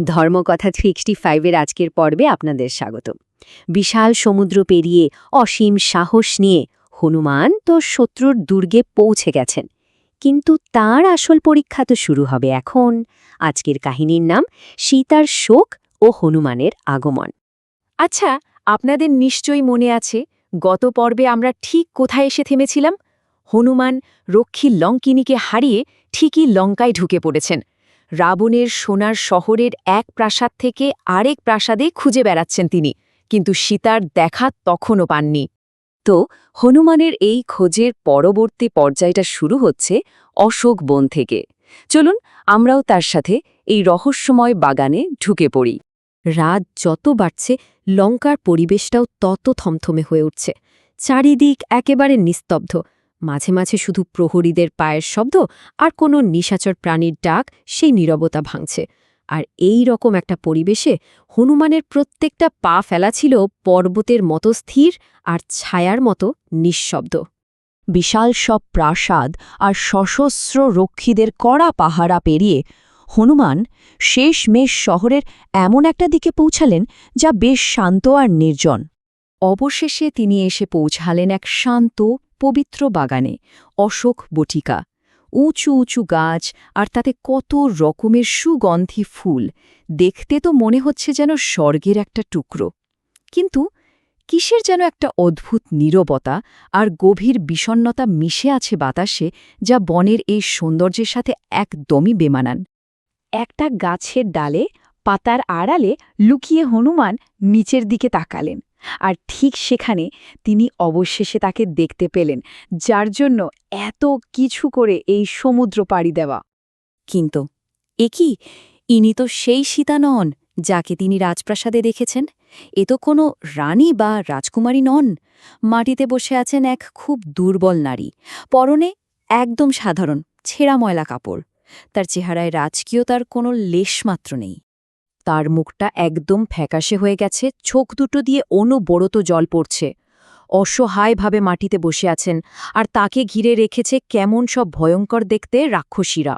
ধর্মকথা 65 আজকের পর্বে আপনাদের স্বাগত। বিশাল সমুদ্র পেরিয়ে অসীম সাহস নিয়ে হনুমান তো শত্রুর দুর্গে পৌঁছে গেছেন, কিন্তু তার আসল পরীক্ষা তো শুরু হবে এখন। আজকের কাহিনীর নাম সীতার শোক ও হনুমানের আগমন। আচ্ছা, আপনাদের নিশ্চয়ই মনে আছে গত পর্বে আমরা ঠিক কোথায় এসে থেমেছিলাম? হনুমান রক্ষী লঙ্কিনীকে হারিয়ে ঠিকই লঙ্কায় ঢুকে পড়েছেন। রাবণের সোনার শহরের এক প্রাসাদ থেকে আরেক প্রাসাদে খুঁজে বেড়াচ্ছেন তিনি, কিন্তু সীতার দেখা তখনও পাননি। তো হনুমানের এই খোঁজের পরবর্তী পর্যায়টা শুরু হচ্ছে অশোক বন থেকে। চলুন আমরাও তার সাথে এই রহস্যময় বাগানে ঢুকে পড়ি। রাত যত বাড়ছে লঙ্কার পরিবেশটাও তত থমথমে হয়ে উঠছে। চারিদিক একেবারে নিস্তব্ধ, মাঝে মাঝে শুধু প্রহরীদের পায়ের শব্দ আর কোনো নিশাচর প্রাণীর ডাক সেই নীরবতা ভাঙছে। আর এই রকম একটা পরিবেশে হনুমানের প্রত্যেকটা পা ফেলা ছিল পর্বতের মতো স্থির আর ছায়ার মতো নিঃশব্দ। বিশাল সব প্রাসাদ আর সশস্ত্র রক্ষীদের কড়া পাহারা পেরিয়ে হনুমান শেষমেশ শহরের এমন একটা দিকে পৌঁছালেন যা বেশ শান্ত আর নির্জন। অবশেষে তিনি এসে পৌঁছালেন এক শান্ত পবিত্র বাগানে, অশোক বটিকা। উঁচু উঁচু গাছ আর তাতে কত রকমের সুগন্ধি ফুল, দেখতে তো মনে হচ্ছে যেন স্বর্গের একটা টুকরো। কিন্তু কিসের যেন একটা অদ্ভুত নীরবতা আর গভীর বিষণ্ণতা মিশে আছে বাতাসে, যা বনের এই সৌন্দর্যের সাথে একদমই বেমানান। একটা গাছের ডালে পাতার আড়ালে লুকিয়ে হনুমান নিচের দিকে তাকালেন, আর ঠিক সেখানে তিনি অবশেষে তাকে দেখতে পেলেন, যার জন্য এত কিছু করে এই সমুদ্র পাড়ি দেওয়া। কিন্তু ইনি তো সেই সীতা নন যাকে তিনি রাজপ্রাসাদে দেখেছেন। এ তো কোনো রানী বা রাজকুমারী নন। মাটিতে বসে আছেন এক খুব দুর্বল নারী, পরনে একদম সাধারণ ছেঁড়া ময়লা কাপড়। তার চেহারায় রাজকীয়তার কোনো লেশমাত্র নেই। তার মুখটা একদম ফ্যাকাশে হয়ে গেছে, চোখ দুটো দিয়ে অনবরত জল পড়ছে। অসহায়ভাবে মাটিতে বসে আছেন, আর তাকে ঘিরে রেখেছে কেমন সব ভয়ঙ্কর দেখতে রাক্ষসীরা।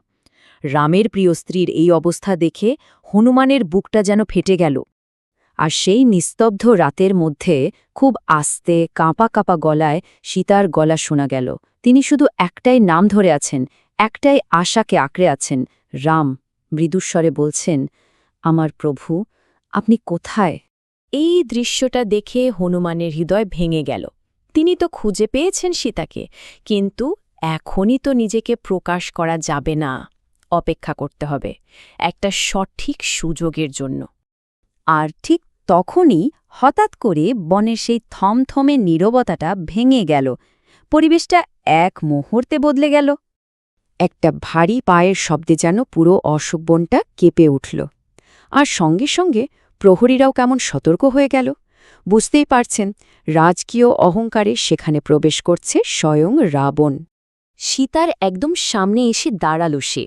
রামের প্রিয় স্ত্রীর এই অবস্থা দেখে হনুমানের বুকটা যেন ফেটে গেল। আর সেই নিস্তব্ধ রাতের মধ্যে খুব আস্তে কাঁপা কাঁপা গলায় সীতার গলা শোনা গেল। তিনি শুধু একটাই নাম ধরে আছেন, একটাই আশাকে আঁকড়ে আছেন, রাম। মৃদুস্বরে বলছেন, আমার প্রভু, আপনি কোথায়? এই দৃশ্যটা দেখে হনুমানের হৃদয় ভেঙে গেল। তিনি তো খুঁজে পেয়েছেন সীতাকে, কিন্তু এখনই তো নিজেকে প্রকাশ করা যাবে না। অপেক্ষা করতে হবে একটা সঠিক সুযোগের জন্য। আর ঠিক তখনই হঠাৎ করে বনের সেই থমথমে নীরবতাটা ভেঙে গেল। পরিবেশটা এক মুহূর্তে বদলে গেল। একটা ভারী পায়ের শব্দে যেন পুরো অশোক বনটা কেঁপে উঠল। আর সঙ্গে সঙ্গে প্রহরীরাও কেমন সতর্ক হয়ে গেল। বুঝতেই পারছেন, রাজকীয় অহংকারে সেখানে প্রবেশ করছে স্বয়ং রাবণ। সীতার একদম সামনে এসে দাঁড়াল সে।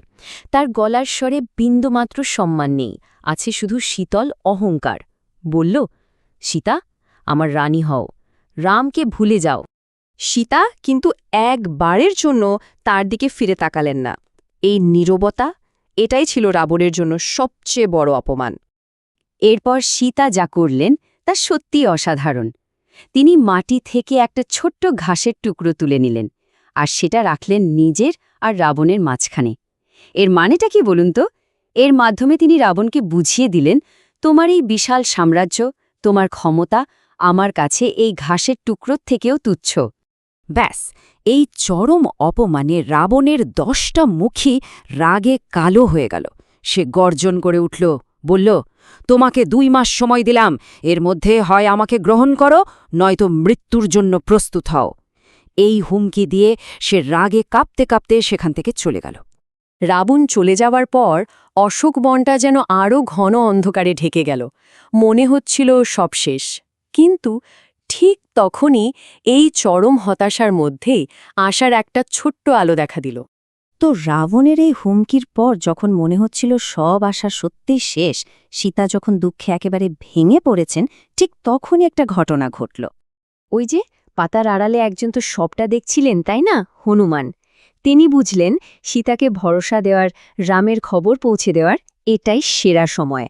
তার গলার স্বরে বিন্দুমাত্র সম্মান নেই, আছে শুধু শীতল অহংকার। বলল, সীতা, আমার রানী হও, রামকে ভুলে যাও। সীতা কিন্তু একবারের জন্য তার দিকে ফিরে তাকালেন না। এই নীরবতা, এটাই ছিল রাবণের জন্য সবচেয়ে বড় অপমান। এরপর সীতা যা করলেন তা সত্যিই অসাধারণ। তিনি মাটি থেকে একটা ছোট্ট ঘাসের টুকরো তুলে নিলেন, আর সেটা রাখলেন নিজের আর রাবণের মাঝখানে। এর মানেটা কি বলুন তো? এর মাধ্যমে তিনি রাবণকে বুঝিয়ে দিলেন, তোমার এই বিশাল সাম্রাজ্য, তোমার ক্ষমতা আমার কাছে এই ঘাসের টুকরোর থেকেও তুচ্ছ। ব্যাস, এই চরম অপমানে রাবণের 10টা মুখই রাগে কালো হয়ে গেল। সে গর্জন করে উঠল, বলল, তোমাকে 2 মাস সময় দিলাম, এর মধ্যে হয় আমাকে গ্রহণ করো, নয়তো মৃত্যুর জন্য প্রস্তুত হও। এই হুমকি দিয়ে সে রাগে কাঁপতে কাঁপতে সেখান থেকে চলে গেল। রাবণ চলে যাওয়ার পর অশোক বনটা যেন আরও ঘন অন্ধকারে ঢেকে গেল। মনে হচ্ছিল সব শেষ। কিন্তু ঠিক তখনই এই চরম হতাশার মধ্যেই আশার একটা ছোট্ট আলো দেখা দিল। তো রাবণের এই হুমকির পর যখন মনে হচ্ছিল সব আশা সত্যিই শেষ, সীতা যখন দুঃখে একেবারে ভেঙে পড়েছেন, ঠিক তখনই একটা ঘটনা ঘটল। ওই যে পাতার আড়ালে একজন তো সবটা দেখছিলেন, তাই না? হনুমান। তিনি বুঝলেন সীতাকে ভরসা দেওয়ার, রামের খবর পৌঁছে দেওয়ার এটাই সেরা সময়।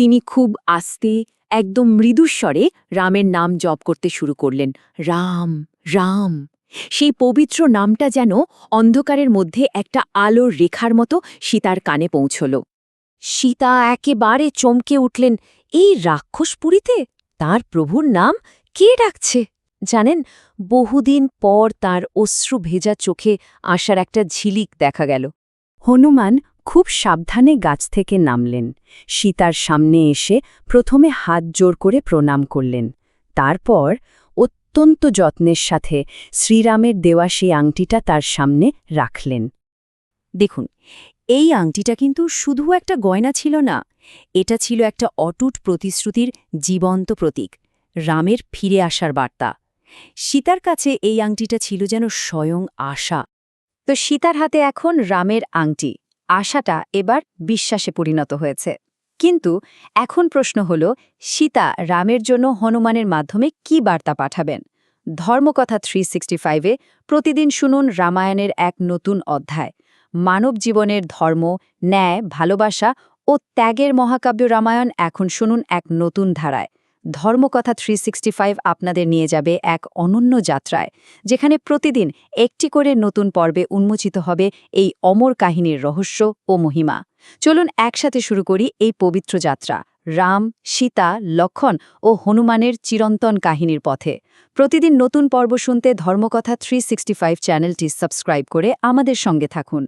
তিনি খুব আস্তে একদম মৃদুস্বরে রামের নাম জপ করতে শুরু করলেন। রাম রাম। সেই পবিত্র নামটা যেন অন্ধকারের মধ্যে একটা আলোর রেখার মতো সীতার কানে পৌঁছল। সীতা একেবারে চমকে উঠলেন। এই রাক্ষসপুরীতে তার প্রভুর নাম কে ডাকছে? জানেন, বহুদিন পর তার অশ্রু ভেজা চোখে আসার একটা ঝিলিক দেখা গেল। হনুমান খুব সাবধানে গাছ থেকে নামলেন। সীতার সামনে এসে প্রথমে হাত জোর করে প্রণাম করলেন। তারপর অত্যন্ত যত্নের সাথে শ্রীরামের দেওয়া সেই আংটিটা তার সামনে রাখলেন। দেখুন, এই আংটিটা কিন্তু শুধু একটা গয়না ছিল না, এটা ছিল একটা অটুট প্রতিশ্রুতির জীবন্ত প্রতীক, রামের ফিরে আসার বার্তা। সীতার কাছে এই আংটিটা ছিল যেন স্বয়ং আশা। তো সীতার হাতে এখন রামের আংটি, আশাটা এবার বিশ্বাসে পরিণত হয়েছে। কিন্তু এখন প্রশ্ন হল, সীতা রামের জন্য হনুমানের মাধ্যমে কি বার্তা পাঠাবেন? ধর্মকথা 365-এ প্রতিদিন শুনুন রামায়ণের এক নতুন অধ্যায়। মানব জীবনের ধর্ম, ন্যায়, ভালোবাসা ও ত্যাগের মহাকাব্য রামায়ণ এখন শুনুন এক নতুন ধারায়। ধর্মকথা 365 আপনাদের নিয়ে যাবে এক অনন্য যাত্রায়, যেখানে প্রতিদিন একটি করে নতুন পর্বে উন্মোচিত হবে এই অমর কাহিনীর রহস্য ও মহিমা। চলুন একসাথে শুরু করি এই পবিত্র যাত্রা, রাম, সীতা, লক্ষ্মণ ও হনুমানের চিরন্তন কাহিনীর পথে। প্রতিদিন নতুন পর্ব শুনতে ধর্মকথা 365 চ্যানেলটি সাবস্ক্রাইব করে আমাদের সঙ্গে থাকুন।